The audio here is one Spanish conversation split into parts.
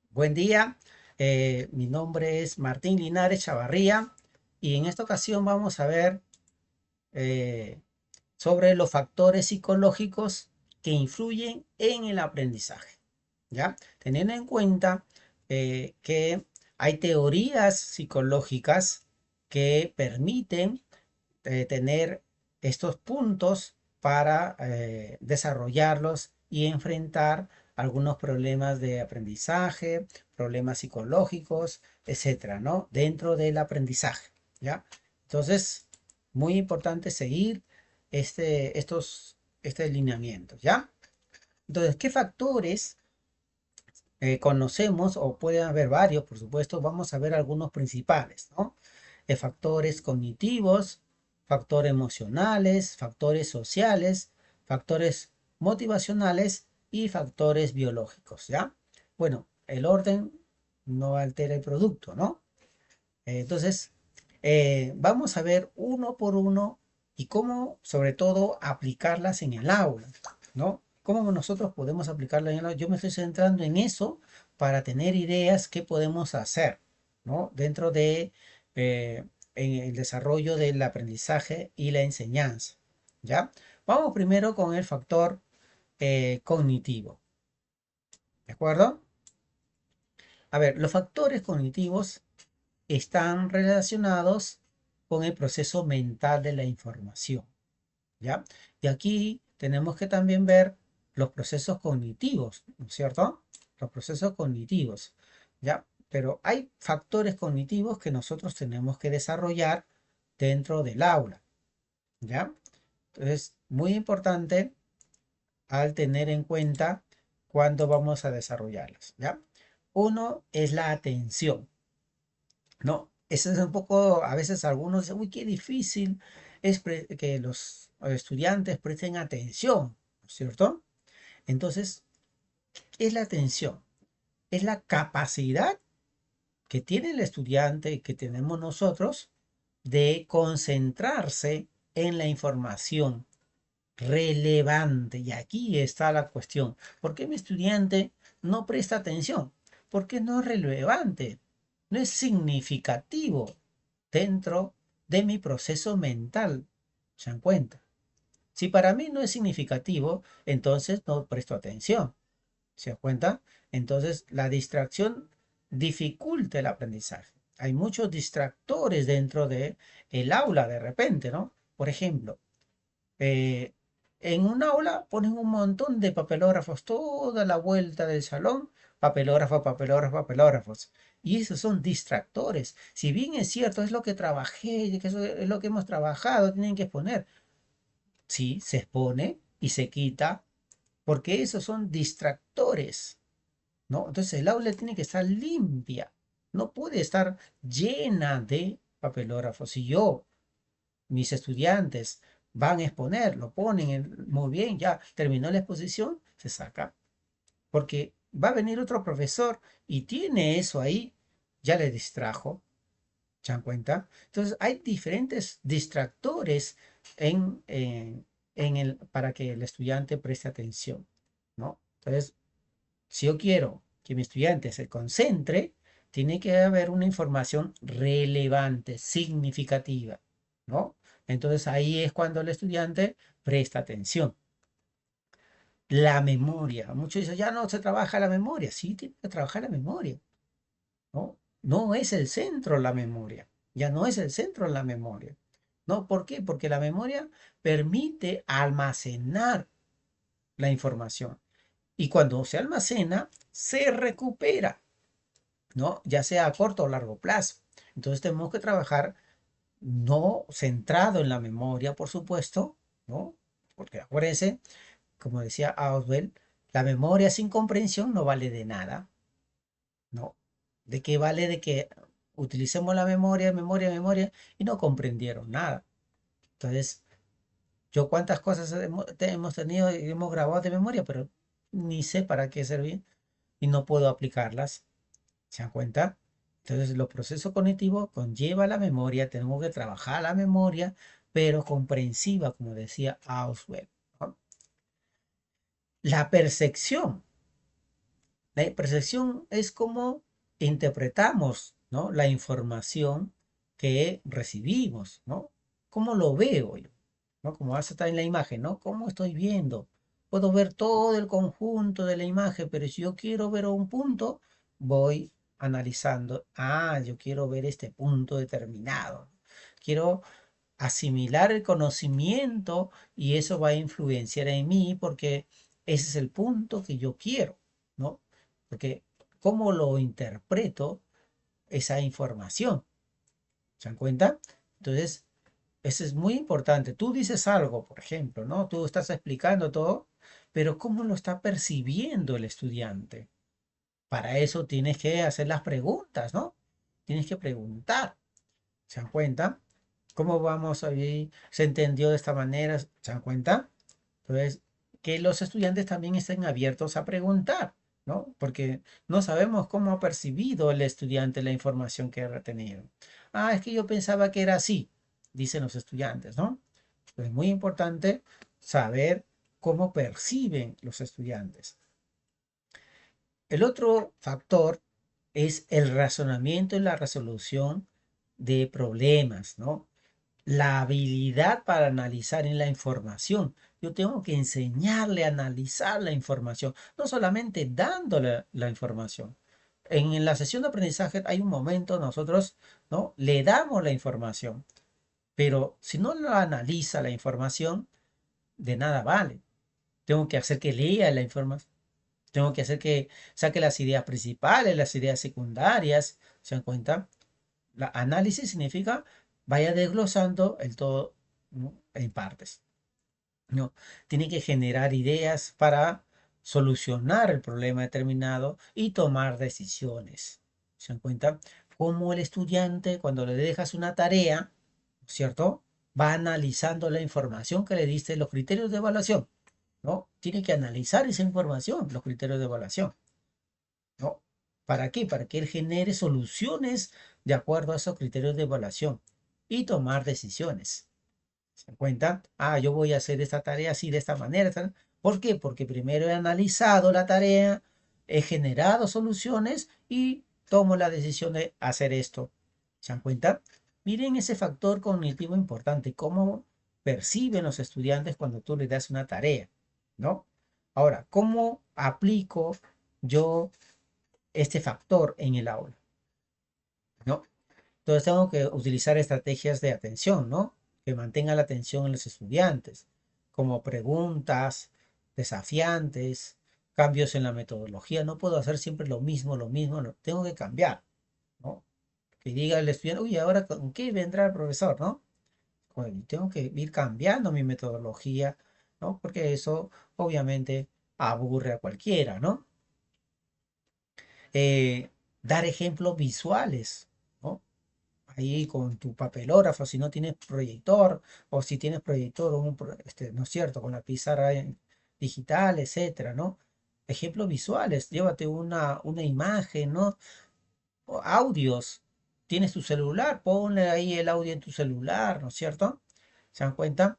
Buen día, mi nombre es Martín Linares Chavarría y en esta ocasión vamos a ver eh, sobre los factores psicológicos que influyen en el aprendizaje, ¿ya? Teniendo en cuenta que hay teorías psicológicas que permiten tener estos puntos para desarrollarlos y enfrentar algunos problemas de aprendizaje, problemas psicológicos, etcétera, ¿no? Dentro del aprendizaje, ¿ya? Entonces, muy importante seguir estos lineamientos, ¿ya? Entonces, ¿qué factores conocemos o pueden haber varios, por supuesto? Vamos a ver algunos principales, ¿no? Factores cognitivos, factores emocionales, factores sociales, factores motivacionales y factores biológicos, ¿ya? Bueno, el orden no altera el producto, ¿no? Entonces, vamos a ver uno por uno y cómo, sobre todo, aplicarlas en el aula, ¿no? ¿Cómo nosotros podemos aplicarlas en el aula? Yo me estoy centrando en eso para tener ideas qué podemos hacer, ¿no? Dentro de eh, en el desarrollo del aprendizaje y la enseñanza, ¿ya? Vamos primero con el factor cognitivo, ¿de acuerdo? A ver, los factores cognitivos están relacionados con el proceso mental de la información, ¿ya? Y aquí tenemos que también ver los procesos cognitivos, ¿no es cierto? Los procesos cognitivos, ¿ya? Pero hay factores cognitivos que nosotros tenemos que desarrollar dentro del aula, ¿ya? Entonces, muy importante al tener en cuenta cuándo vamos a desarrollarlas, ¿ya? Uno es la atención. No, eso es un poco, a veces algunos dicen, uy, qué difícil es que los estudiantes presten atención, ¿no es cierto? Entonces, es la atención, es la capacidad que tiene el estudiante, que tenemos nosotros, de concentrarse en la información relevante. Y aquí está la cuestión. ¿Por qué mi estudiante no presta atención? Porque no es relevante, no es significativo dentro de mi proceso mental. ¿Se dan cuenta? Si para mí no es significativo, entonces no presto atención. ¿Se dan cuenta? Entonces la distracción dificulta el aprendizaje. Hay muchos distractores dentro de el aula de repente, ¿no? Por ejemplo, eh, en un aula ponen un montón de papelógrafos, toda la vuelta del salón, papelógrafo, papelógrafo, papelógrafos. Y esos son distractores. Si bien es cierto, es lo que trabajé, que eso es lo que hemos trabajado, tienen que exponer. Sí, se expone y se quita, porque esos son distractores, ¿no? Entonces el aula tiene que estar limpia, no puede estar llena de papelógrafos. Si yo mis estudiantes van a exponer, lo ponen muy bien, ya terminó la exposición, se saca. Porque va a venir otro profesor y tiene eso ahí, ya le distrajo, ¿se dan cuenta? Entonces hay diferentes distractores para que el estudiante preste atención, ¿no? Entonces, si yo quiero que mi estudiante se concentre, tiene que haber una información relevante, significativa, ¿no? Entonces ahí es cuando el estudiante presta atención. La memoria. Muchos dicen, ya no se trabaja la memoria. Sí, tiene que trabajar la memoria, ¿no? No es el centro la memoria. Ya no es el centro la memoria. ¿No? ¿Por qué? Porque la memoria permite almacenar la información. Y cuando se almacena, se recupera. ¿No? Ya sea a corto o largo plazo. Entonces tenemos que trabajar no centrado en la memoria, por supuesto, ¿no? Porque acuérdense, como decía Auswell, la memoria sin comprensión no vale de nada, ¿no? ¿De qué vale de que utilicemos la memoria, memoria, memoria y no comprendieron nada? Entonces, yo cuántas cosas hemos tenido y hemos grabado de memoria, pero ni sé para qué servir y no puedo aplicarlas. ¿Se dan cuenta? Entonces, los procesos cognitivos conlleva la memoria, tenemos que trabajar la memoria, pero comprensiva, como decía Auswell, ¿no? La percepción. La percepción es como interpretamos, ¿no? La información que recibimos, ¿no? ¿Cómo lo veo yo? ¿No? Como hace está en la imagen, ¿no? ¿Cómo estoy viendo? Puedo ver todo el conjunto de la imagen, pero si yo quiero ver un punto, voy analizando. Ah, yo quiero ver este punto determinado. Quiero asimilar el conocimiento y eso va a influenciar en mí porque ese es el punto que yo quiero, ¿no? Porque cómo lo interpreto esa información, ¿se dan cuenta? Entonces, eso es muy importante. Tú dices algo, por ejemplo, ¿no? Tú estás explicando todo, pero ¿cómo lo está percibiendo el estudiante? Para eso tienes que hacer las preguntas, ¿no? Tienes que preguntar, ¿se dan cuenta? ¿Cómo vamos ahí? ¿Se entendió de esta manera? ¿Se dan cuenta? Entonces, que los estudiantes también estén abiertos a preguntar, ¿no? Porque no sabemos cómo ha percibido el estudiante la información que ha retenido. Ah, es que yo pensaba que era así, dicen los estudiantes, ¿no? Entonces, es muy importante saber cómo perciben los estudiantes. El otro factor es el razonamiento y la resolución de problemas, ¿no? La habilidad para analizar en la información. Yo tengo que enseñarle a analizar la información, no solamente dándole la información. En la sesión de aprendizaje hay un momento nosotros, ¿no? Le damos la información, pero si no lo analiza la información, de nada vale. Tengo que hacer que lea la información. Tengo que hacer que saque las ideas principales, las ideas secundarias. ¿Se dan cuenta? La análisis significa vaya desglosando el todo, ¿no? En partes. ¿No? Tiene que generar ideas para solucionar el problema determinado y tomar decisiones. ¿Se dan cuenta? Como el estudiante, cuando le dejas una tarea, ¿cierto? Va analizando la información que le diste, los criterios de evaluación, ¿no? Tiene que analizar esa información, los criterios de evaluación, ¿no? ¿Para qué? Para que él genere soluciones de acuerdo a esos criterios de evaluación y tomar decisiones. ¿Se dan cuenta? Ah, yo voy a hacer esta tarea así, de esta manera. ¿Por qué? Porque primero he analizado la tarea, he generado soluciones y tomo la decisión de hacer esto. ¿Se dan cuenta? Miren ese factor cognitivo importante, cómo perciben los estudiantes cuando tú les das una tarea, ¿no? Ahora, ¿cómo aplico yo este factor en el aula? ¿No? Entonces tengo que utilizar estrategias de atención, ¿no? Que mantenga la atención en los estudiantes, como preguntas desafiantes, cambios en la metodología. No puedo hacer siempre lo mismo, no. Tengo que cambiar, ¿no? Que diga el estudiante, uy, ahora con qué vendrá el profesor, ¿no? Bueno, tengo que ir cambiando mi metodología, ¿no? Porque eso obviamente aburre a cualquiera, ¿no? Eh, dar ejemplos visuales, ¿no? Ahí con tu papelógrafo, si no tienes proyector, o si tienes proyector, ¿no es cierto? Con la pizarra digital, etcétera, ¿no? Ejemplos visuales, llévate una imagen, ¿no? O audios, tienes tu celular, ponle ahí el audio en tu celular, ¿no es cierto? ¿Se dan cuenta?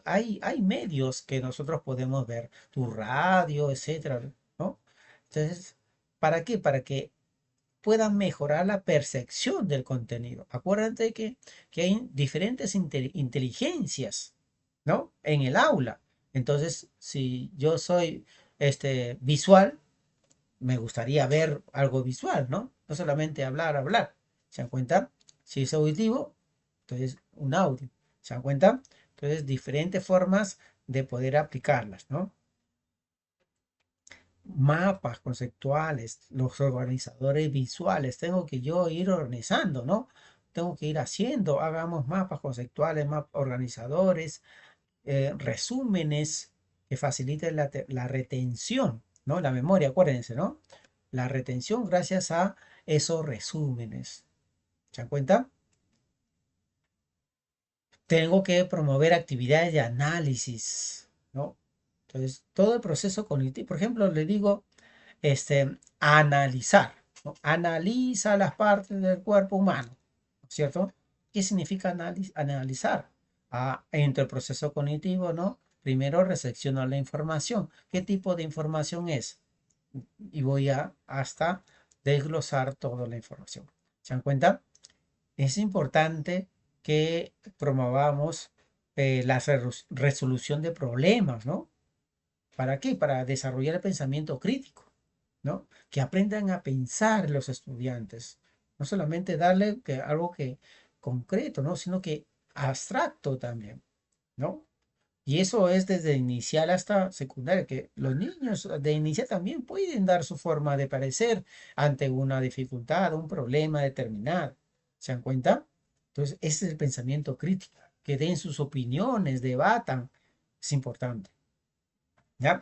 Hay medios que nosotros podemos ver, tu radio, etcétera, ¿no? Entonces, ¿para qué? Para que puedan mejorar la percepción del contenido. Acuérdate que hay diferentes inteligencias, ¿no? En el aula. Entonces, si yo soy visual, me gustaría ver algo visual, ¿no? No solamente hablar, hablar. ¿Se dan cuenta? Si es auditivo, entonces un audio. ¿Se dan cuenta? Entonces, diferentes formas de poder aplicarlas, ¿no? Mapas conceptuales, los organizadores visuales, tengo que yo ir organizando, ¿no? Tengo que ir haciendo, hagamos mapas conceptuales, organizadores, resúmenes que faciliten la retención, ¿no? La memoria, acuérdense, ¿no? La retención gracias a esos resúmenes. ¿Se dan cuenta? Tengo que promover actividades de análisis, ¿no? Entonces, todo el proceso cognitivo, por ejemplo, le digo, analizar, ¿no? Analiza las partes del cuerpo humano, ¿cierto? ¿Qué significa analizar? Ah, entre el proceso cognitivo, ¿no? Primero recepcionar la información. ¿Qué tipo de información es? y voy a hasta desglosar toda la información. ¿Se dan cuenta? Es importante que promovamos la resolución de problemas, ¿no? ¿Para qué? Para desarrollar el pensamiento crítico, ¿no? Que aprendan a pensar los estudiantes. No solamente darle algo que concreto, ¿no? Sino que abstracto también, ¿no? Y eso es desde inicial hasta secundaria, que los niños de inicial también pueden dar su forma de parecer ante una dificultad, un problema determinado. ¿Se dan cuenta? Entonces, ese es el pensamiento crítico, que den sus opiniones, debatan, es importante. ¿Ya?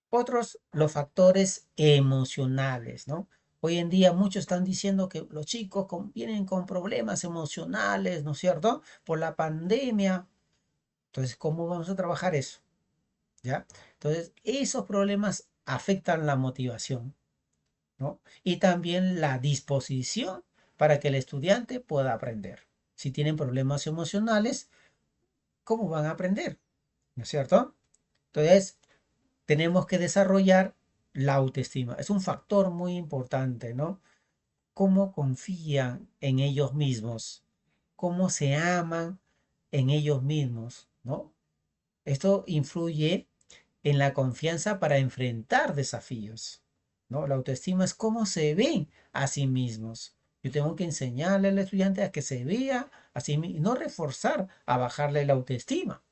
Otros, los factores emocionales, ¿no? Hoy en día muchos están diciendo que los chicos vienen con problemas emocionales, ¿no es cierto? Por la pandemia. Entonces, ¿cómo vamos a trabajar eso? ¿Ya? Entonces, esos problemas afectan la motivación, ¿no? Y también la disposición para que el estudiante pueda aprender. Si tienen problemas emocionales, ¿cómo van a aprender? ¿No es cierto? Entonces, tenemos que desarrollar la autoestima. Es un factor muy importante, ¿no? Cómo confían en ellos mismos, cómo se aman en ellos mismos, ¿no? Esto influye en la confianza para enfrentar desafíos, ¿no? La autoestima es cómo se ven a sí mismos. Yo tengo que enseñarle al estudiante a que se vea a sí mismo y no reforzar a bajarle la autoestima.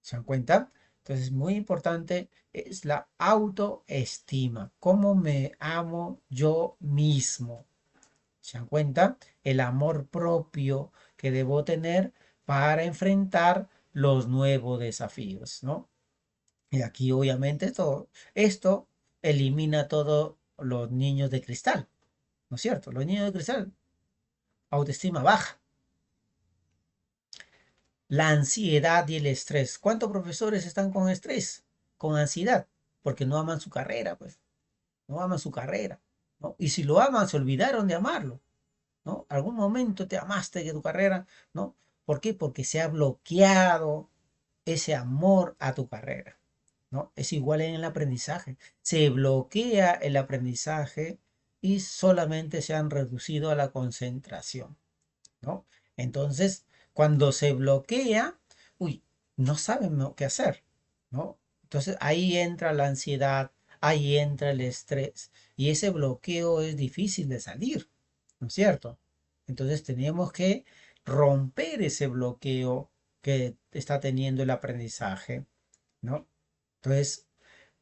¿Se dan cuenta? Entonces, es muy importante es la autoestima. ¿Cómo me amo yo mismo? ¿Se dan cuenta? El amor propio que debo tener para enfrentar los nuevos desafíos, ¿no? Y aquí obviamente esto elimina todos los niños de cristal, ¿no es cierto? Los niños de cristal, autoestima baja. La ansiedad y el estrés. ¿Cuántos profesores están con estrés, con ansiedad? Porque no aman su carrera, pues, no aman su carrera, ¿no? Y si lo aman, se olvidaron de amarlo, ¿no? Algún momento te amaste de tu carrera, ¿no? ¿Por qué? Porque se ha bloqueado ese amor a tu carrera, ¿no? Es igual en el aprendizaje. Se bloquea el aprendizaje y solamente se han reducido a la concentración, ¿no? Entonces, cuando se bloquea, uy, no saben qué hacer, ¿no? Entonces ahí entra la ansiedad, ahí entra el estrés y ese bloqueo es difícil de salir, ¿no es cierto? Entonces tenemos que romper ese bloqueo que está teniendo el aprendizaje, ¿no? Entonces,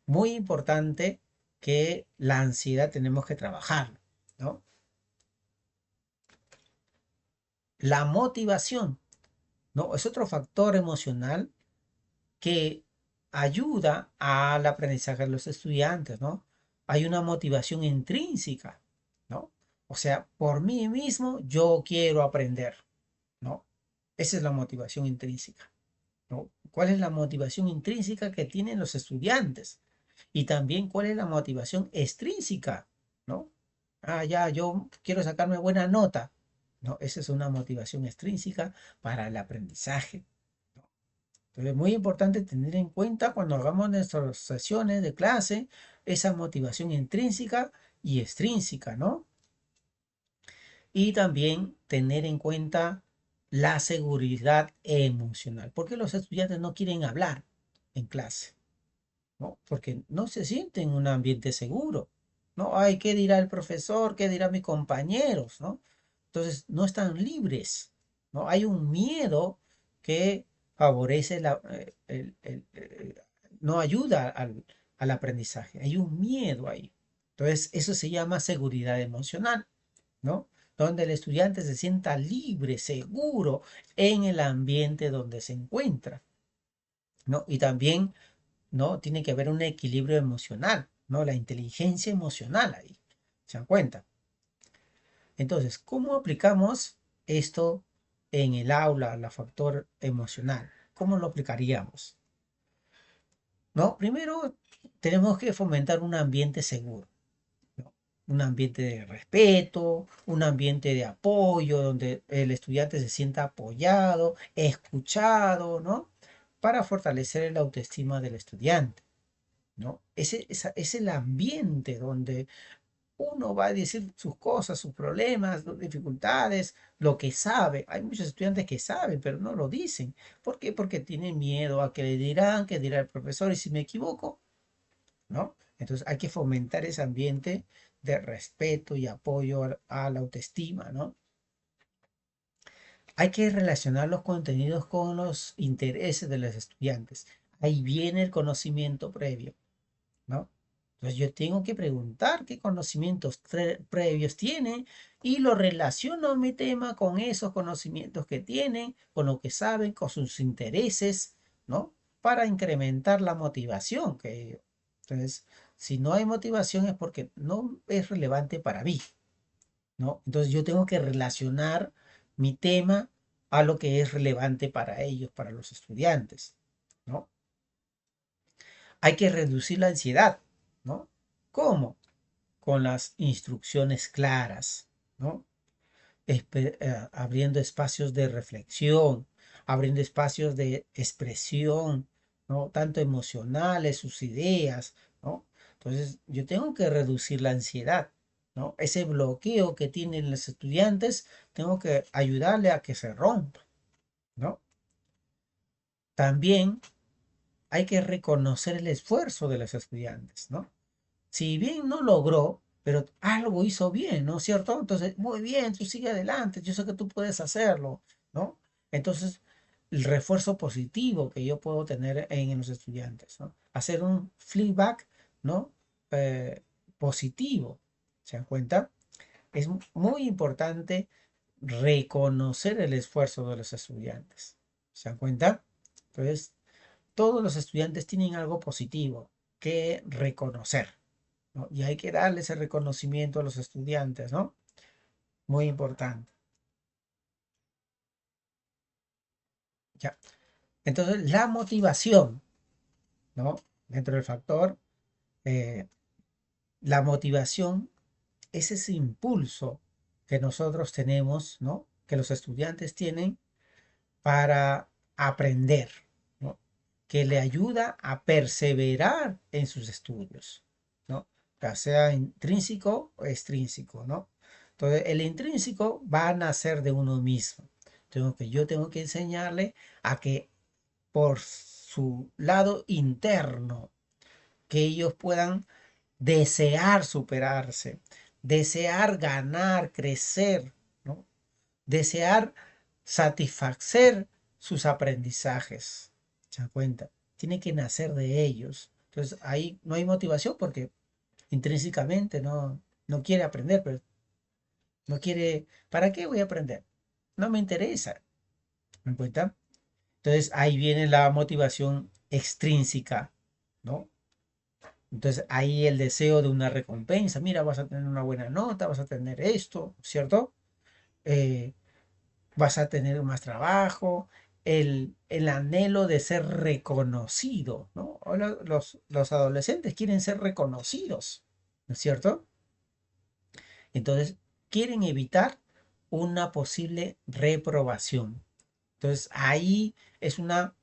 muy importante que la ansiedad tenemos que trabajar, ¿no? La motivación, ¿no? Es otro factor emocional que ayuda al aprendizaje de los estudiantes, ¿no? Hay una motivación intrínseca, ¿no? O sea, por mí mismo yo quiero aprender, ¿no? Esa es la motivación intrínseca, ¿no? ¿Cuál es la motivación intrínseca que tienen los estudiantes? Y también cuál es la motivación extrínseca, ¿no? Ah, ya, yo quiero sacarme buena nota. No, esa es una motivación extrínseca para el aprendizaje. Entonces, es muy importante tener en cuenta cuando hagamos nuestras sesiones de clase esa motivación intrínseca y extrínseca, ¿no? Y también tener en cuenta la seguridad emocional, porque los estudiantes no quieren hablar en clase, ¿no? Porque no se sienten en un ambiente seguro, ¿no? Ay, ¿qué dirá el profesor? ¿Qué dirán mis compañeros? ¿No? Entonces, no están libres, ¿no? Hay un miedo que favorece no ayuda al aprendizaje. Hay un miedo ahí. Entonces, eso se llama seguridad emocional, ¿no? Donde el estudiante se sienta libre, seguro en el ambiente donde se encuentra, ¿no? Y también, ¿no? Tiene que haber un equilibrio emocional, ¿no? La inteligencia emocional ahí. ¿Se dan cuenta? Entonces, ¿cómo aplicamos esto en el aula, la factor emocional? ¿Cómo lo aplicaríamos? ¿No? Primero, tenemos que fomentar un ambiente seguro, ¿no? Un ambiente de respeto, un ambiente de apoyo, donde el estudiante se sienta apoyado, escuchado, ¿no? Para fortalecer la autoestima del estudiante. ¿no? Es el ambiente donde uno va a decir sus cosas, sus problemas, sus dificultades, lo que sabe. Hay muchos estudiantes que saben, pero no lo dicen. ¿Por qué? Porque tienen miedo a que le dirán, que dirá el profesor, y si me equivoco, ¿no? Entonces hay que fomentar ese ambiente de respeto y apoyo a la autoestima, ¿no? Hay que relacionar los contenidos con los intereses de los estudiantes. Ahí viene el conocimiento previo, ¿no? Entonces yo tengo que preguntar qué conocimientos previos tienen y lo relaciono a mi tema con esos conocimientos que tienen, con lo que saben, con sus intereses, ¿no? Para incrementar la motivación. Entonces, si no hay motivación es porque no es relevante para mí, ¿no? Entonces yo tengo que relacionar mi tema a lo que es relevante para ellos, para los estudiantes, ¿no? Hay que reducir la ansiedad, ¿no? ¿Cómo? Con las instrucciones claras, ¿no? Abriendo espacios de reflexión, abriendo espacios de expresión, ¿no? Tanto emocionales, sus ideas, ¿no? Entonces, yo tengo que reducir la ansiedad, ¿no? Ese bloqueo que tienen los estudiantes, tengo que ayudarle a que se rompa, ¿no? También hay que reconocer el esfuerzo de los estudiantes, ¿no? Si bien no logró, pero algo hizo bien, ¿no es cierto? Entonces, muy bien, tú sigue adelante, yo sé que tú puedes hacerlo, ¿no? Entonces, el refuerzo positivo que yo puedo tener en los estudiantes, ¿no? Hacer un feedback, ¿no? Eh, positivo, ¿se dan cuenta? Es muy importante reconocer el esfuerzo de los estudiantes, ¿se dan cuenta? Entonces, todos los estudiantes tienen algo positivo que reconocer, ¿no? Y hay que darle ese reconocimiento a los estudiantes, ¿no? Muy importante. Ya. Entonces, la motivación, ¿no? Dentro del factor, eh, la motivación es ese impulso que nosotros tenemos, ¿no? Que los estudiantes tienen para aprender, ¿no? Que le ayuda a perseverar en sus estudios, ¿no? Ya sea intrínseco o extrínseco, ¿no? Entonces, el intrínseco va a nacer de uno mismo. Yo tengo que enseñarle a que por su lado interno, que ellos puedan desear superarse, desear ganar, crecer, ¿no? Desear satisfacer sus aprendizajes. ¿Se dan cuenta? Tiene que nacer de ellos. Entonces ahí no hay motivación porque intrínsecamente no quiere aprender, pero no quiere, ¿para qué voy a aprender? No me interesa. ¿Me dan cuenta? Entonces ahí viene la motivación extrínseca, ¿no? Entonces ahí el deseo de una recompensa, mira, vas a tener una buena nota, vas a tener esto, ¿cierto? Eh, Vas a tener más trabajo, el anhelo de ser reconocido, ¿no? Ahora los adolescentes quieren ser reconocidos, ¿no es cierto? Entonces, quieren evitar una posible reprobación. Entonces, ahí es una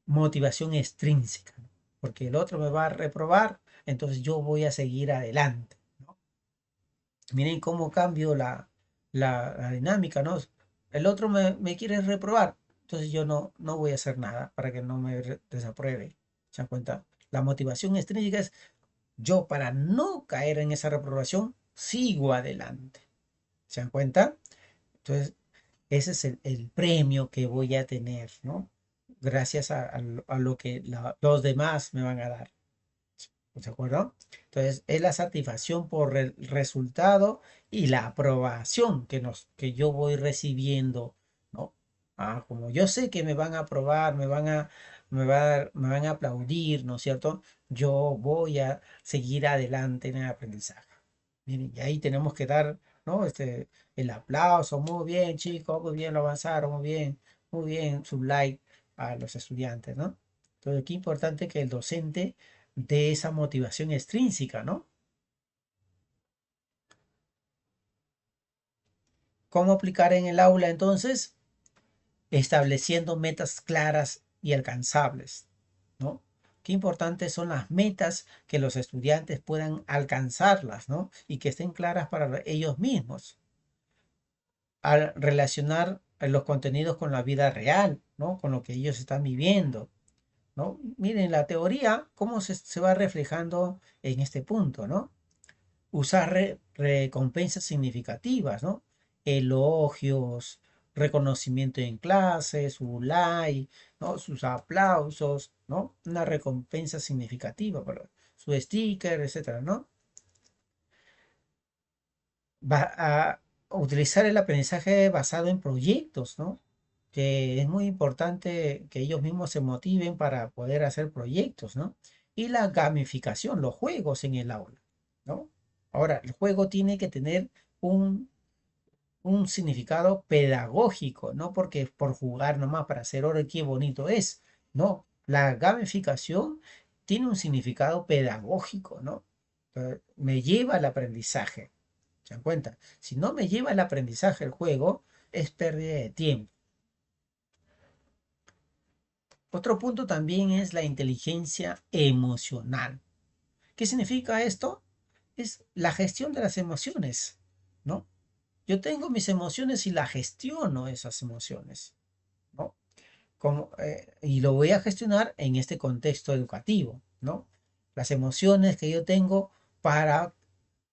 motivación extrínseca, ¿no? Porque el otro me va a reprobar, entonces yo voy a seguir adelante, ¿no? Miren cómo cambio la dinámica, ¿no? El otro me quiere reprobar, entonces yo no voy a hacer nada para que no me desapruebe. ¿Se dan cuenta? La motivación extrínseca es yo para no caer en esa reprobación, sigo adelante. ¿Se dan cuenta? Entonces, ese es el premio que voy a tener, ¿no? Gracias a lo que los demás me van a dar. ¿De acuerdo? Entonces, es la satisfacción por el resultado y la aprobación que yo voy recibiendo, ¿no? Como yo sé que me van a aprobar, me van a aplaudir, ¿no es cierto? Yo voy a seguir adelante en el aprendizaje. Miren, y ahí tenemos que dar, ¿no? El aplauso, muy bien, chicos, muy bien, lo avanzaron, muy bien, su like a los estudiantes, ¿no? Entonces, qué importante que el docente de esa motivación extrínseca, ¿no? ¿Cómo aplicar en el aula entonces? Estableciendo metas claras y alcanzables, ¿no? Qué importantes son las metas que los estudiantes puedan alcanzarlas, ¿no? Y que estén claras para ellos mismos. Al relacionar los contenidos con la vida real, ¿no? Con lo que ellos están viviendo, ¿no? Miren la teoría, cómo se va reflejando en este punto, ¿no? Usar recompensas significativas, ¿no? Elogios, reconocimiento en clase, su like, ¿no? Sus aplausos, ¿no? Una recompensa significativa, para su sticker, etcétera, ¿no? Va a utilizar el aprendizaje basado en proyectos, ¿no? Que es muy importante que ellos mismos se motiven para poder hacer proyectos, ¿no? Y la gamificación, los juegos en el aula, ¿no? Ahora, el juego tiene que tener un, un significado pedagógico, no porque por jugar nomás para hacer oro, qué bonito es, no. La gamificación tiene un significado pedagógico, ¿no? Me lleva al aprendizaje. ¿Se dan cuenta? Si no me lleva al aprendizaje el juego, es pérdida de tiempo. Otro punto también es la inteligencia emocional. ¿Qué significa esto? Es la gestión de las emociones, ¿no? Yo tengo mis emociones y la gestiono esas emociones, ¿no? Y lo voy a gestionar en este contexto educativo, ¿no? Las emociones que yo tengo para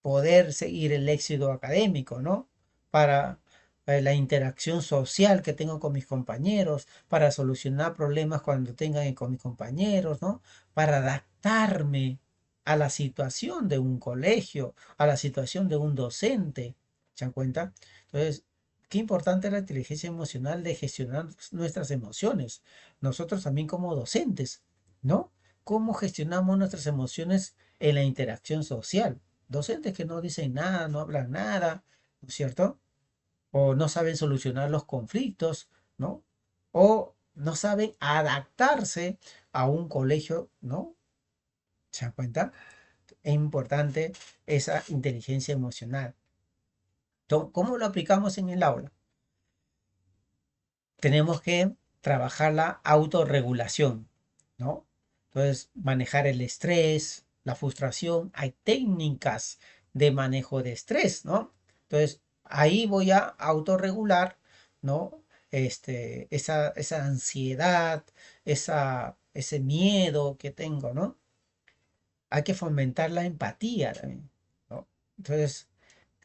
poder seguir el éxito académico, ¿no? Para la interacción social que tengo con mis compañeros, para solucionar problemas cuando tengan con mis compañeros, ¿no? Para adaptarme a la situación de un colegio, a la situación de un docente. ¿Se dan cuenta? Entonces, qué importante es la inteligencia emocional de gestionar nuestras emociones. Nosotros también como docentes, ¿no? ¿Cómo gestionamos nuestras emociones en la interacción social? Docentes que no dicen nada, no hablan nada, ¿no es cierto? O no saben solucionar los conflictos, ¿no? O no saben adaptarse a un colegio, ¿no? ¿Se dan cuenta? Es importante esa inteligencia emocional. ¿Cómo lo aplicamos en el aula? Tenemos que trabajar la autorregulación, ¿no? Entonces, manejar el estrés, la frustración, hay técnicas de manejo de estrés, ¿no? Entonces, ahí voy a autorregular, ¿no? Esa ansiedad, ese miedo que tengo, ¿no? Hay que fomentar la empatía también, ¿no? Entonces,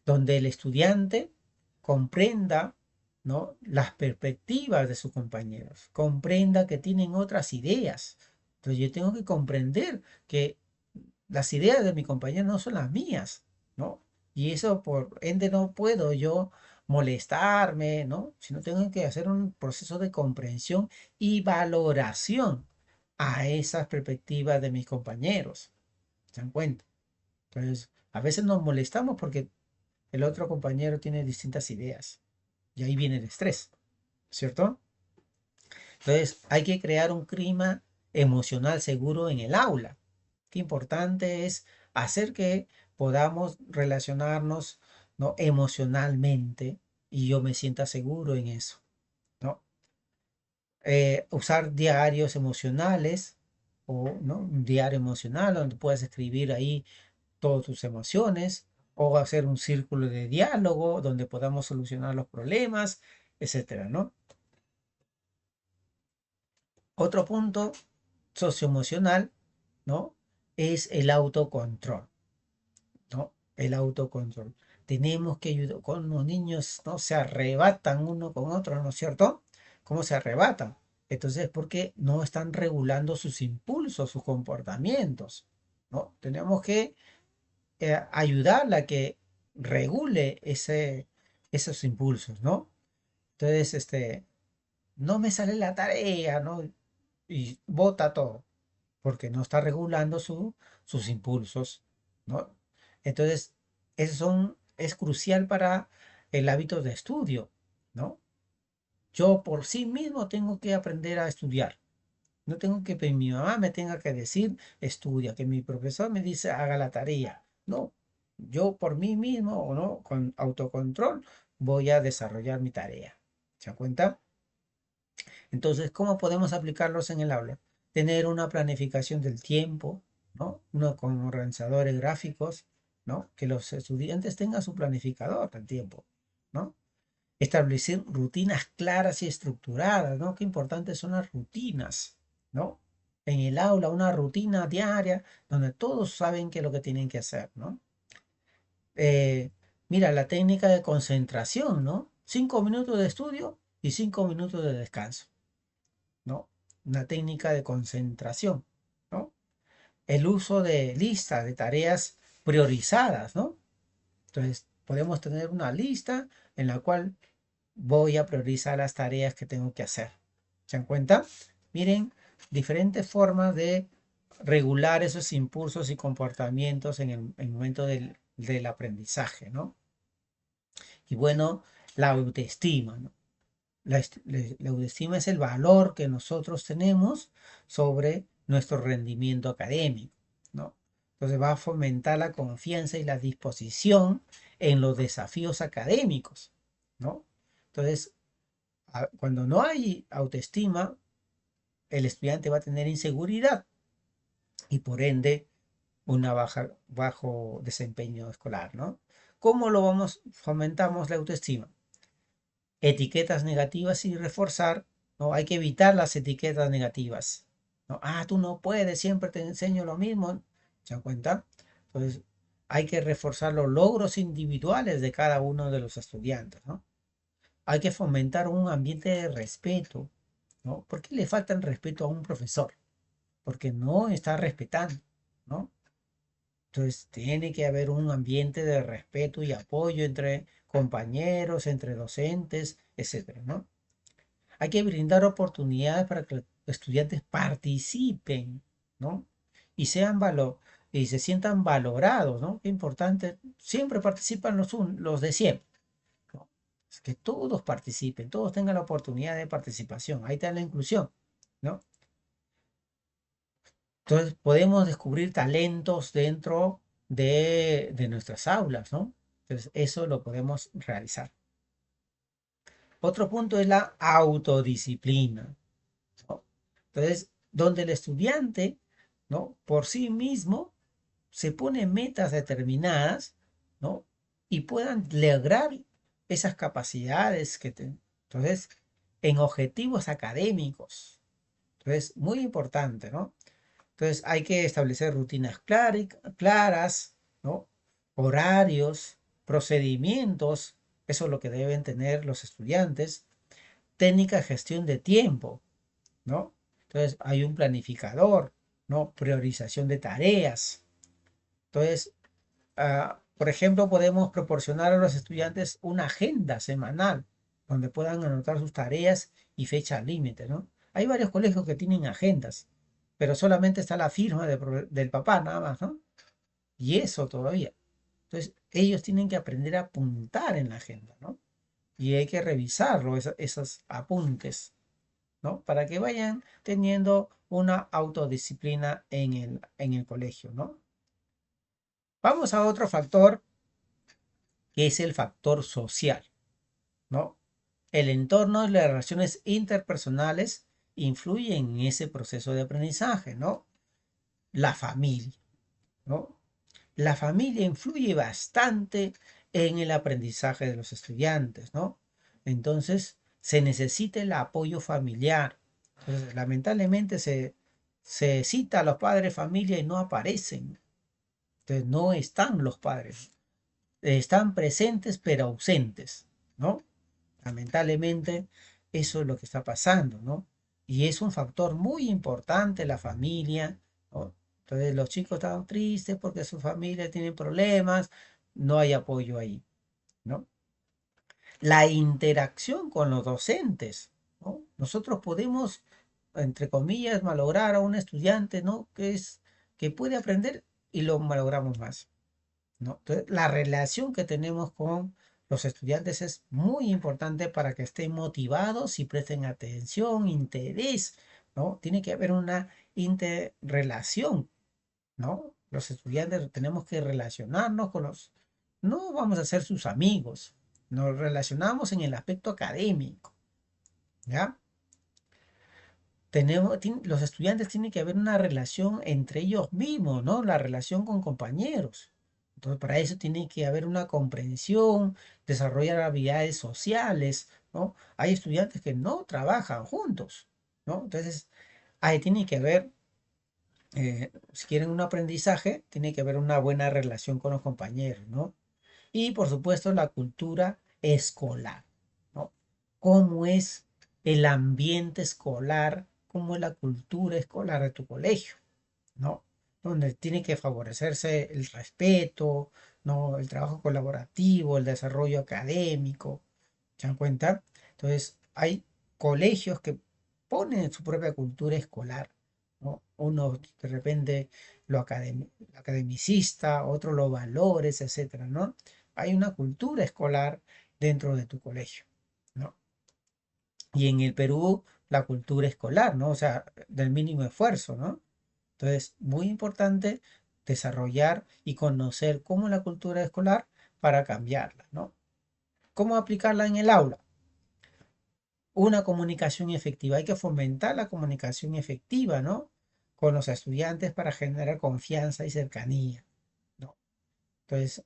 donde el estudiante comprenda, ¿no? Las perspectivas de sus compañeros, comprenda que tienen otras ideas. Entonces yo tengo que comprender que las ideas de mi compañero no son las mías, ¿no? Y eso por ende no puedo yo molestarme, ¿no? Sino tengo que hacer un proceso de comprensión y valoración a esas perspectivas de mis compañeros. ¿Se dan cuenta? Entonces, a veces nos molestamos porque el otro compañero tiene distintas ideas y ahí viene el estrés, ¿cierto? Entonces hay que crear un clima emocional seguro en el aula. Qué importante es hacer que podamos relacionarnos, ¿no? Emocionalmente y yo me sienta seguro en eso, ¿no? Usar diarios emocionales o, ¿no? Un diario emocional donde puedas escribir ahí todas tus emociones o hacer un círculo de diálogo donde podamos solucionar los problemas, etcétera, ¿no? Otro punto socioemocional, ¿no? Es el autocontrol, ¿no? El autocontrol. Tenemos que ayudar con los niños, ¿no? Se arrebatan uno con otro, ¿no es cierto? ¿Cómo se arrebatan? Entonces, porque no están regulando sus impulsos, sus comportamientos, ¿no? Tenemos que ayudarla a que regule esos impulsos, ¿no? Entonces, no me sale la tarea, ¿no? Y bota todo, porque no está regulando sus impulsos, ¿no? Entonces, es crucial para el hábito de estudio, ¿no? Yo por sí mismo tengo que aprender a estudiar. No tengo que mi mamá me tenga que decir, estudia, que mi profesor me dice, haga la tarea. No, yo por mí mismo o no, con autocontrol, voy a desarrollar mi tarea. ¿Se da cuenta? Entonces, ¿cómo podemos aplicarlos en el aula? tener una planificación del tiempo, ¿no? Uno con organizadores gráficos, ¿no? Que los estudiantes tengan su planificador del tiempo, ¿no? Establecer rutinas claras y estructuradas, ¿no? Qué importantes son las rutinas, ¿no? En el aula, una rutina diaria donde todos saben qué es lo que tienen que hacer, ¿no? Eh, Mira, la técnica de concentración, ¿no? 5 minutos de estudio y 5 minutos de descanso, ¿no? Una técnica de concentración, ¿no? El uso de listas de tareas priorizadas, ¿no? Entonces, podemos tener una lista en la cual voy a priorizar las tareas que tengo que hacer. ¿Se dan cuenta? Miren, diferentes formas de regular esos impulsos y comportamientos en el momento del aprendizaje, ¿no? Y bueno, la autoestima, ¿no? La autoestima es el valor que nosotros tenemos sobre nuestro rendimiento académico, ¿no? Entonces va a fomentar la confianza y la disposición en los desafíos académicos, ¿no? Entonces, cuando no hay autoestima, el estudiante va a tener inseguridad y por ende bajo desempeño escolar, ¿no? ¿Cómo lo fomentamos la autoestima? Etiquetas negativas y reforzar, ¿no? Hay que evitar las etiquetas negativas, ¿no? Ah, tú no puedes, siempre te enseño lo mismo, ¿se dan cuenta? Entonces, hay que reforzar los logros individuales de cada uno de los estudiantes, ¿no? Hay que fomentar un ambiente de respeto, ¿no? ¿Por qué le falta el respeto a un profesor? Porque no está respetando, ¿no? Entonces tiene que haber un ambiente de respeto y apoyo entre compañeros, entre docentes, etcétera, ¿no? Hay que brindar oportunidades para que los estudiantes participen, ¿no? Y y se sientan valorados, ¿no? Qué importante. Siempre participan los de siempre, ¿no? Es que todos participen, todos tengan la oportunidad de participación. Ahí está la inclusión, ¿no? Entonces podemos descubrir talentos dentro de nuestras aulas, ¿no? Entonces eso lo podemos realizar. Otro punto es la autodisciplina, ¿no? Entonces, donde el estudiante, ¿no? Por sí mismo se pone metas determinadas, ¿no? Y puedan lograr esas capacidades entonces, en objetivos académicos. Entonces, muy importante, ¿no? Entonces hay que establecer rutinas claras, ¿no? Horarios, procedimientos, eso es lo que deben tener los estudiantes, técnica de gestión de tiempo, ¿no? Entonces hay un planificador, ¿no? Priorización de tareas. Entonces, por ejemplo, podemos proporcionar a los estudiantes una agenda semanal donde puedan anotar sus tareas y fecha límite, ¿no? Hay varios colegios que tienen agendas, pero solamente está la firma del papá nada más, ¿no? Y eso todavía. Entonces, ellos tienen que aprender a apuntar en la agenda, ¿no? Y hay que revisarlo, esos apuntes, ¿no? Para que vayan teniendo una autodisciplina en el colegio, ¿no? Vamos a otro factor que es el factor social, ¿no? El entorno y las relaciones interpersonales influyen en ese proceso de aprendizaje, ¿no? La familia, ¿no? La familia influye bastante en el aprendizaje de los estudiantes, ¿no? Entonces, se necesita el apoyo familiar. Entonces, lamentablemente se cita a los padres de familia y no aparecen. Entonces, no están los padres. Están presentes pero ausentes, ¿no? Lamentablemente, eso es lo que está pasando, ¿no? Y es un factor muy importante la familia, ¿no? Entonces los chicos están tristes porque su familia tiene problemas, no hay apoyo ahí, ¿no? La interacción con los docentes, ¿no? Nosotros podemos, entre comillas, malograr a un estudiante, ¿no? Que puede aprender y lo malogramos más, ¿no? Entonces, la relación que tenemos con los estudiantes es muy importante para que estén motivados y presten atención, interés, ¿no? Tiene que haber una interrelación, ¿no? Los estudiantes tenemos que relacionarnos no vamos a ser sus amigos, nos relacionamos en el aspecto académico, ¿ya? los estudiantes tienen que haber una relación entre ellos mismos, ¿no? La relación con compañeros. Entonces, para eso tiene que haber una comprensión, desarrollar habilidades sociales, ¿no? Hay estudiantes que no trabajan juntos, ¿no? Entonces, ahí tiene que haber, si quieren un aprendizaje, tiene que haber una buena relación con los compañeros, ¿no? Y por supuesto la cultura escolar, ¿no? ¿Cómo es el ambiente escolar? ¿Cómo es la cultura escolar de tu colegio? ¿No? Donde tiene que favorecerse el respeto, ¿no? El trabajo colaborativo, el desarrollo académico, ¿se dan cuenta? Entonces, hay colegios que ponen su propia cultura escolar, ¿no? Uno de repente academicista, otro los valores, etcétera, ¿no? Hay una cultura escolar dentro de tu colegio, ¿no? Y en el Perú, la cultura escolar, ¿no? O sea, del mínimo esfuerzo, ¿no? Entonces, muy importante desarrollar y conocer cómo es la cultura escolar para cambiarla, ¿no? ¿Cómo aplicarla en el aula? Una comunicación efectiva. Hay que fomentar la comunicación efectiva, ¿no? Con los estudiantes para generar confianza y cercanía, ¿no? Entonces,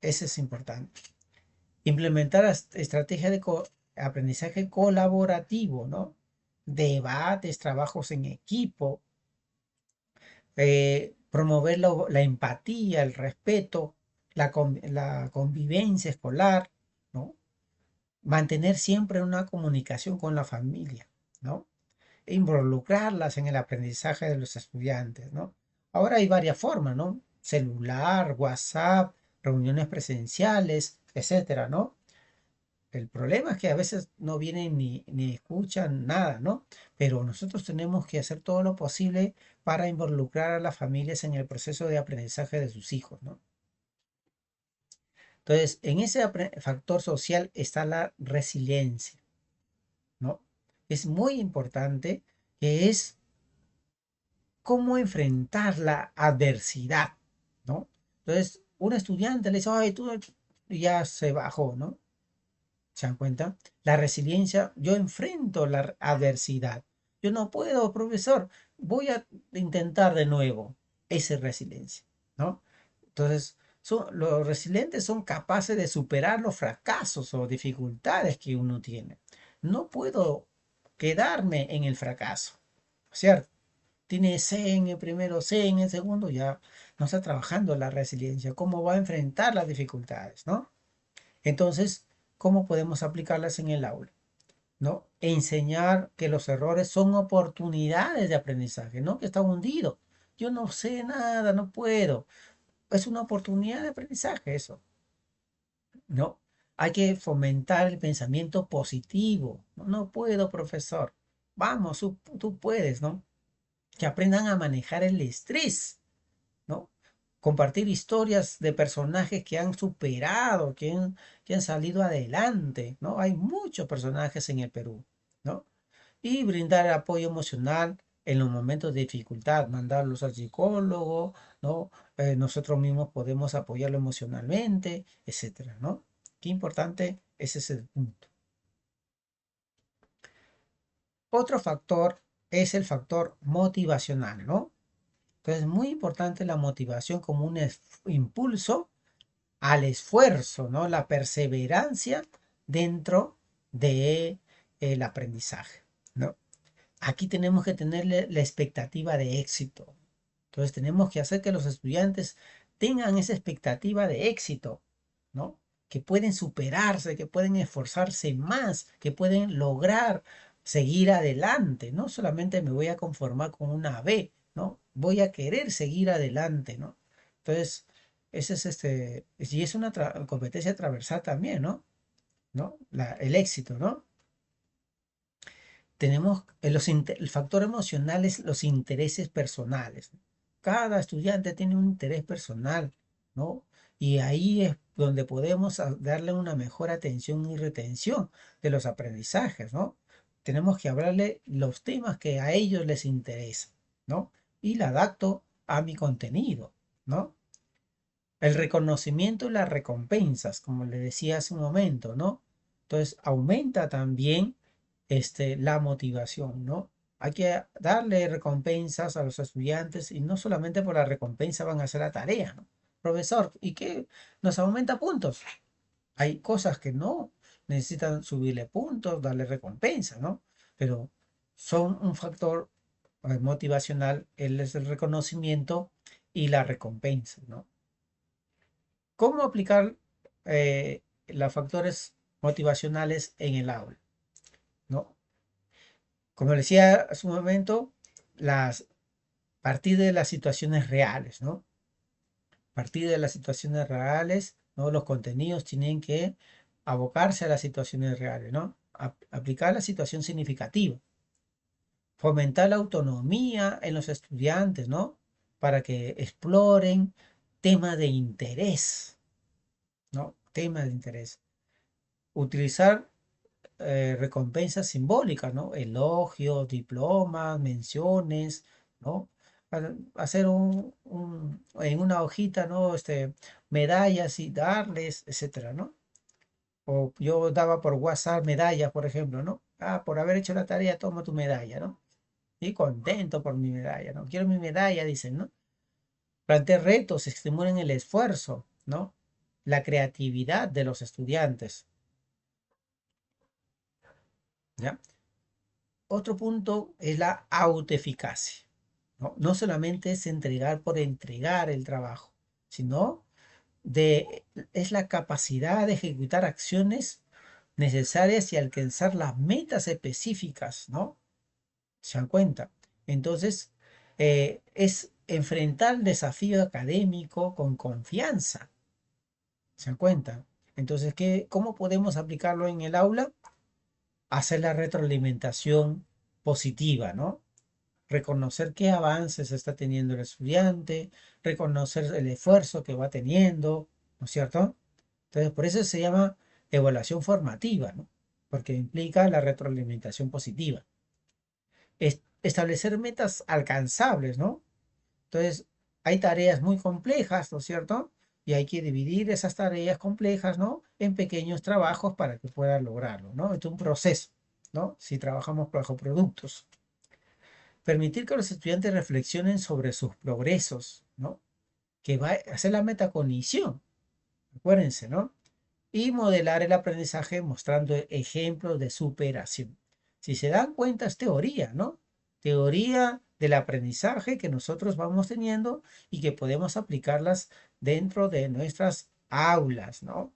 eso es importante. Implementar estrategias de aprendizaje colaborativo, ¿no? Debates, trabajos en equipo, promover la empatía, el respeto, la convivencia escolar, ¿no? Mantener siempre una comunicación con la familia, ¿no? E involucrarlas en el aprendizaje de los estudiantes, ¿no? Ahora hay varias formas, ¿no? Celular, WhatsApp, reuniones presenciales, etcétera, ¿no? El problema es que a veces no vienen ni escuchan nada, ¿no? Pero nosotros tenemos que hacer todo lo posible para involucrar a las familias en el proceso de aprendizaje de sus hijos, ¿no? Entonces, en ese factor social está la resiliencia, ¿no? Es muy importante, que es cómo enfrentar la adversidad, ¿no? Entonces, un estudiante le dice, ay, tú y ya se bajó, ¿no? ¿Se dan cuenta? La resiliencia, yo enfrento la adversidad. Yo no puedo, profesor, voy a intentar de nuevo. Esa es resiliencia, ¿no? Entonces, los resilientes son capaces de superar los fracasos o dificultades que uno tiene. No puedo quedarme en el fracaso, ¿cierto? Tiene C en el primero, C en el segundo, ya no está trabajando la resiliencia. ¿Cómo va a enfrentar las dificultades, no? Entonces, ¿cómo podemos aplicarlas en el aula? ¿No? Enseñar que los errores son oportunidades de aprendizaje, no que está hundido. Yo no sé nada, no puedo. Es una oportunidad de aprendizaje eso, ¿no? Hay que fomentar el pensamiento positivo. No, no puedo, profesor. Vamos, tú puedes, ¿no? Que aprendan a manejar el estrés, ¿no? Compartir historias de personajes que han superado, que han salido adelante, ¿no? Hay muchos personajes en el Perú, ¿no? Y brindar apoyo emocional en los momentos de dificultad, mandarlos al psicólogo, ¿no? Nosotros mismos podemos apoyarlo emocionalmente, etcétera, ¿no? Qué importante ese es el punto. Otro factor es el factor motivacional, ¿no? Entonces, es muy importante la motivación como un impulso al esfuerzo, ¿no? La perseverancia dentro de el aprendizaje, ¿no? Aquí tenemos que tener la expectativa de éxito. Entonces, tenemos que hacer que los estudiantes tengan esa expectativa de éxito, ¿no? Que pueden superarse, que pueden esforzarse más, que pueden lograr seguir adelante. No solamente me voy a conformar con una B, ¿no? Voy a querer seguir adelante, ¿no? Entonces, ese es y es una competencia transversal también, ¿no? ¿No? El éxito, ¿no? Tenemos el factor emocional es los intereses personales. Cada estudiante tiene un interés personal, ¿no? Y ahí es donde podemos darle una mejor atención y retención de los aprendizajes, ¿no? Tenemos que hablarle los temas que a ellos les interesan, ¿no? Y la adapto a mi contenido, ¿no? El reconocimiento y las recompensas, como le decía hace un momento, ¿no? Entonces aumenta también la motivación, ¿no? Hay que darle recompensas a los estudiantes y no solamente por la recompensa van a hacer la tarea, ¿no? Profesor, ¿y qué nos aumenta puntos? Hay cosas que no necesitan subirle puntos, darle recompensa, ¿no? Pero son un factor motivacional, él es el reconocimiento y la recompensa, ¿no? ¿Cómo aplicar los factores motivacionales en el aula? ¿No? Como decía hace un momento, las, partir de las situaciones reales, ¿no? Partir de las situaciones reales, ¿no? Los contenidos tienen que abocarse a las situaciones reales, ¿no? Aplicar la situación significativa. Fomentar la autonomía en los estudiantes, ¿no? Para que exploren temas de interés, ¿no? Temas de interés. Utilizar recompensas simbólicas, ¿no? Elogios, diplomas, menciones, ¿no? Hacer en una hojita, ¿no? Medallas y darles, etcétera, ¿no? O yo daba por WhatsApp medallas, por ejemplo, ¿no? Ah, por haber hecho la tarea, toma tu medalla, ¿no? Y contento por mi medalla, ¿no? Quiero mi medalla, dicen, ¿no? Plantear retos, estimulen el esfuerzo, ¿no? La creatividad de los estudiantes, ¿ya? Otro punto es la autoeficacia, ¿no? No solamente es entregar por entregar el trabajo, sino es la capacidad de ejecutar acciones necesarias y alcanzar las metas específicas, ¿no? ¿Se dan cuenta? Entonces, es enfrentar el desafío académico con confianza. ¿Se dan cuenta? Entonces, ¿cómo podemos aplicarlo en el aula? Hacer la retroalimentación positiva, ¿no? Reconocer qué avances está teniendo el estudiante, reconocer el esfuerzo que va teniendo, ¿no es cierto? Entonces, por eso se llama evaluación formativa, ¿no? Porque implica la retroalimentación positiva. Establecer metas alcanzables, ¿no? Entonces, hay tareas muy complejas, ¿no es cierto? Y hay que dividir esas tareas complejas, ¿no? En pequeños trabajos para que puedan lograrlo, ¿no? Esto es un proceso, ¿no? Si trabajamos bajo productos. Permitir que los estudiantes reflexionen sobre sus progresos, ¿no? Que va a hacer la metacognición, acuérdense, ¿no? Y modelar el aprendizaje mostrando ejemplos de superación. Si se dan cuenta, es teoría, ¿no? Teoría del aprendizaje que nosotros vamos teniendo y que podemos aplicarlas dentro de nuestras aulas, ¿no?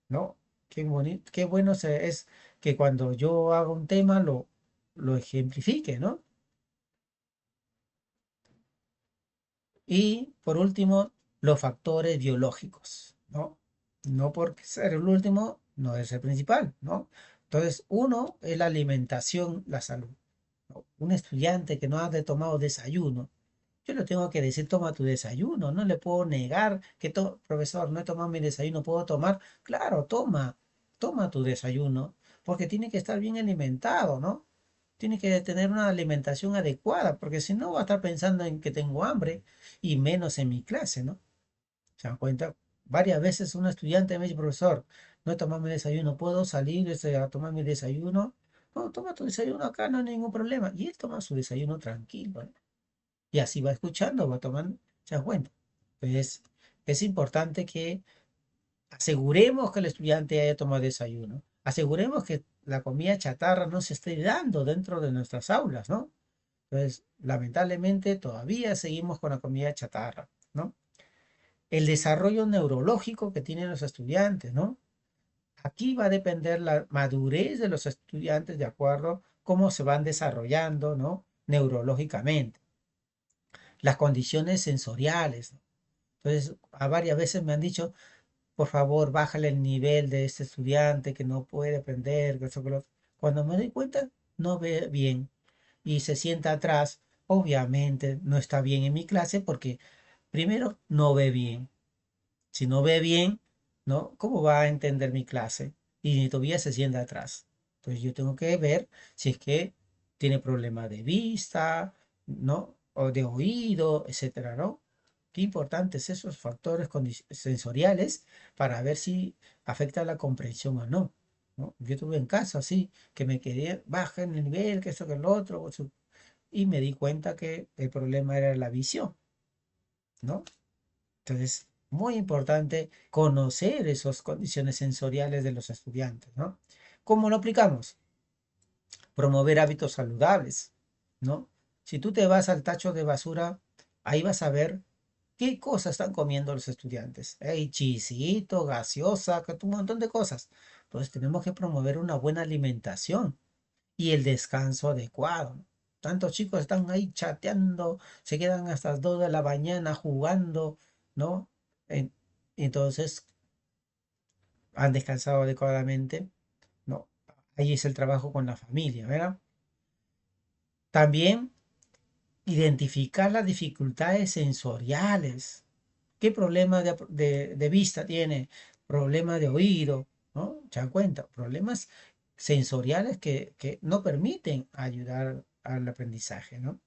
¿No? Qué bonito, qué bueno es que cuando yo hago un tema lo ejemplifique, ¿no? Y por último, los factores biológicos, ¿no? No por ser el último, no es el principal, ¿no? Entonces, uno es la alimentación, la salud, ¿no? Un estudiante que no ha tomado desayuno, yo le tengo que decir, toma tu desayuno, no le puedo negar que, profesor, no he tomado mi desayuno, ¿puedo tomar? Claro, toma tu desayuno, porque tiene que estar bien alimentado, ¿no? Tiene que tener una alimentación adecuada, porque si no va a estar pensando en que tengo hambre y menos en mi clase, ¿no? ¿Se dan cuenta? Varias veces un estudiante me dice, profesor, no he tomado mi desayuno, ¿puedo salir a tomar mi desayuno? No, toma tu desayuno acá, no hay ningún problema. Y él toma su desayuno tranquilo, ¿no? Y así va escuchando, va tomando, ¿se dan cuenta? Pues es importante que aseguremos que el estudiante haya tomado desayuno. Aseguremos que la comida chatarra no se esté dando dentro de nuestras aulas, ¿no? Entonces, lamentablemente todavía seguimos con la comida chatarra, ¿no? El desarrollo neurológico que tienen los estudiantes, ¿no? Aquí va a depender la madurez de los estudiantes de acuerdo a cómo se van desarrollando, ¿no? Neurológicamente. Las condiciones sensoriales, ¿no? Entonces, a varias veces me han dicho, por favor, bájale el nivel de este estudiante que no puede aprender, que eso, que lo otro. Cuando me doy cuenta, no ve bien y se sienta atrás, obviamente no está bien en mi clase porque primero no ve bien. Si no ve bien, ¿no? ¿Cómo va a entender mi clase? Y todavía se sienta atrás. Entonces yo tengo que ver si es que tiene problema de vista, ¿no? O de oído, etcétera, ¿no? Qué importantes esos factores sensoriales para ver si afecta la comprensión o no, ¿no? Yo tuve en casa así, que me quedé baja en el nivel, que esto, que el otro, y me di cuenta que el problema era la visión, ¿no? Entonces, muy importante conocer esas condiciones sensoriales de los estudiantes, ¿no? ¿Cómo lo aplicamos? Promover hábitos saludables, ¿no? Si tú te vas al tacho de basura, ahí vas a ver qué cosas están comiendo los estudiantes. Hay chisito, gaseosa, un montón de cosas. Entonces tenemos que promover una buena alimentación y el descanso adecuado, ¿no? Tantos chicos están ahí chateando, se quedan hasta las 2 de la mañana jugando, ¿no? En- entonces, han descansado adecuadamente, ¿no? Ahí es el trabajo con la familia, ¿verdad? También identificar las dificultades sensoriales. ¿Qué problema de vista tiene? Problema de oído, ¿no? ¿Se dan cuenta? Problemas sensoriales que no permiten ayudar al aprendizaje, ¿no?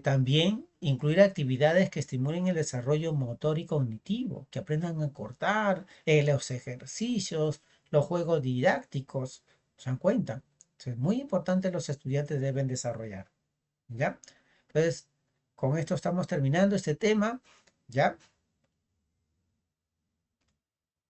También incluir actividades que estimulen el desarrollo motor y cognitivo, que aprendan a cortar, los ejercicios, los juegos didácticos, ¿se dan cuenta? Es muy importante los estudiantes deben desarrollar, ¿ya? Entonces, con esto estamos terminando este tema, ¿ya?